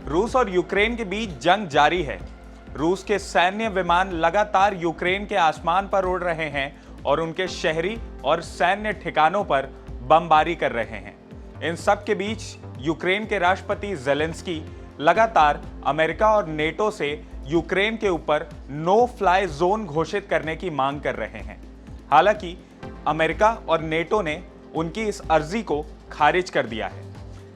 रूस और यूक्रेन के बीच जंग जारी है। रूस के सैन्य विमान लगातार यूक्रेन के आसमान पर उड़ रहे हैं और उनके शहरी और सैन्य ठिकानों पर बमबारी कर रहे हैं। इन सब के बीच यूक्रेन के राष्ट्रपति ज़ेलेंस्की लगातार अमेरिका और नेटो से यूक्रेन के ऊपर नो फ्लाई जोन घोषित करने की मांग कर रहे हैं। हालांकि अमेरिका और नेटो ने उनकी इस अर्जी को खारिज कर दिया है।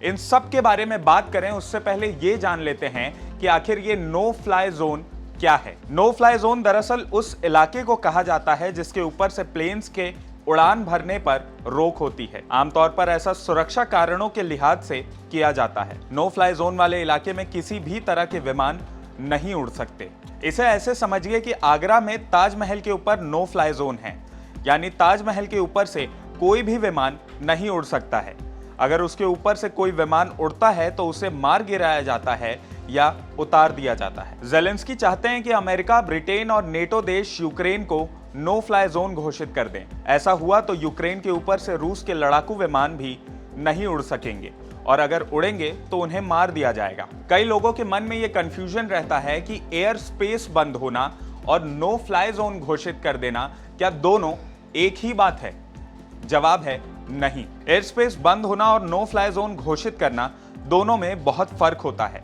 इन सब के बारे में बात करें उससे पहले ये जान लेते हैं कि आखिर ये नो फ्लाई जोन क्या है। नो फ्लाई जोन दरअसल उस इलाके को कहा जाता है जिसके ऊपर से प्लेन्स के उड़ान भरने पर रोक होती है। आमतौर पर ऐसा सुरक्षा कारणों के लिहाज से किया जाता है। नो फ्लाई जोन वाले इलाके में किसी भी तरह के विमान नहीं उड़ सकते। इसे ऐसे समझिए कि आगरा में ताजमहल के ऊपर नो फ्लाई जोन है, यानी ताजमहल के ऊपर से कोई भी विमान नहीं उड़ सकता है। अगर उसके ऊपर से कोई विमान उड़ता है तो उसे मार गिराया जाता है या उतार दिया जाता है। ज़ेलेंस्की चाहते हैं कि अमेरिका, ब्रिटेन और नेटो देश यूक्रेन को नो फ्लाई जोन घोषित कर दें। ऐसा हुआ तो यूक्रेन के ऊपर से रूस के लड़ाकू विमान भी नहीं उड़ सकेंगे और अगर उड़ेंगे तो उन्हें मार दिया जाएगा। कई लोगों के मन में ये कंफ्यूजन रहता है कि एयर स्पेस बंद होना और नो फ्लाई जोन घोषित कर देना क्या दोनों एक ही बात है? जवाब है नहीं। एयर स्पेस बंद होना और नो फ्लाई जोन घोषित करना दोनों में बहुत फर्क होता है।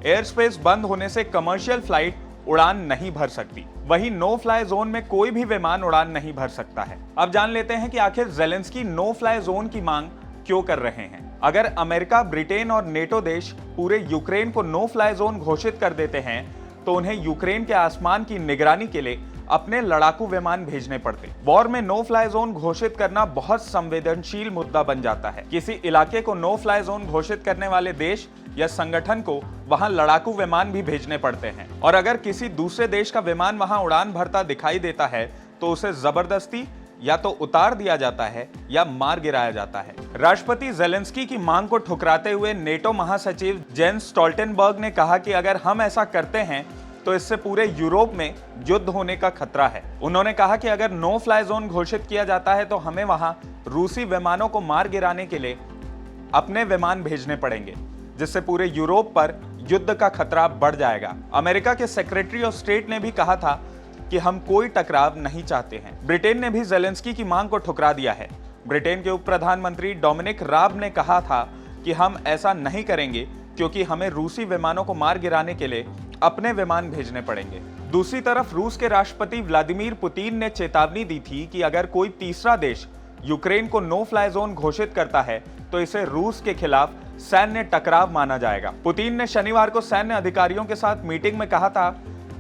एयर स्पेस बंद होने से कमर्शियल फ्लाइट उड़ान नहीं भर सकती, वहीं नो फ्लाई जोन में कोई भी विमान उड़ान नहीं भर सकता है। अब जान लेते हैं कि आखिर ज़ेलेंस्की नो फ्लाई जोन की मांग क्यों कर रहे हैं। अगर अमेरिका, ब्रिटेन और नेटो देश पूरे यूक्रेन को नो फ्लाई जोन घोषित कर देते हैं तो उन्हें यूक्रेन के आसमान की निगरानी के लिए अपने लड़ाकू विमान भेजने पड़ते। वॉर में नो फ्लाई जोन घोषित करना बहुत संवेदनशील मुद्दा बन जाता है। किसी इलाके को नो फ्लाई जोन घोषित करने वाले देश या संगठन को वहां लड़ाकू विमान भी भेजने पड़ते हैं और अगर किसी दूसरे देश का विमान वहां उड़ान भरता दिखाई देता है तो उसे जबरदस्ती या तो उतार दिया जाता है या मार गिराया जाता है। राष्ट्रपति ज़ेलेंस्की की मांग को ठुकराते हुए नेटो महासचिव जेंस स्टोल्टेनबर्ग ने कहा कि अगर हम ऐसा करते हैं तो इससे पूरे यूरोप में युद्ध होने का खतरा है। उन्होंने कहा कि अगर नो फ्लाई जोन घोषित किया जाता है तो हमें वहां रूसी विमानों को मार गिराने के लिए अपने विमान भेजने पड़ेंगे, जिससे पूरे यूरोप पर युद्ध का खतरा बढ़ जाएगा। अमेरिका के सेक्रेटरी ऑफ स्टेट ने भी कहा था कि हम कोई टकराव नहीं चाहते हैं। ब्रिटेन ने भी ज़ेलेंस्की की मांग को ठुकरा दिया है। ब्रिटेन के उप प्रधानमंत्री डोमिनिक राब ने कहा था कि हम ऐसा नहीं करेंगे क्योंकि हमें रूसी विमानों को मार गिराने के लिए अपने विमान भेजने पड़ेंगे। दूसरी तरफ रूस के राष्ट्रपति व्लादिमीर पुतिन ने चेतावनी दी थी कि अगर कोई तीसरा देश यूक्रेन को नो फ्लाई जोन घोषित करता है तो इसे रूस के खिलाफ सैन्य टकराव माना जाएगा। पुतिन ने शनिवार को सैन्य अधिकारियों के साथ मीटिंग में कहा था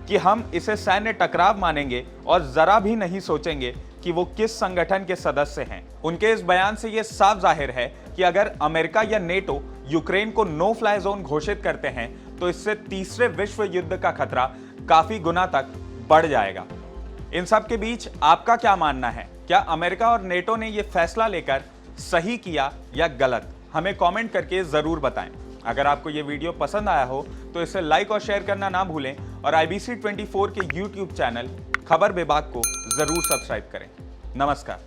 कि हम इसे सैन्य टकराव मानेंगे और जरा भी नहीं सोचेंगे कि वो किस संगठन के सदस्य हैं। उनके इस बयान से यह साफ जाहिर है कि अगर अमेरिका या नेटो यूक्रेन को नो फ्लाई जोन घोषित करते हैं तो इससे तीसरे विश्व युद्ध का खतरा काफी गुना तक बढ़ जाएगा। इन सब के बीच आपका क्या मानना है? क्या अमेरिका और नेटो ने यह फैसला लेकर सही किया या गलत? हमें कमेंट करके जरूर बताएं। अगर आपको यह वीडियो पसंद आया हो तो इसे लाइक और शेयर करना ना भूलें और IBC 24 के YouTube चैनल खबर विभाग को जरूर सब्सक्राइब करें। नमस्कार।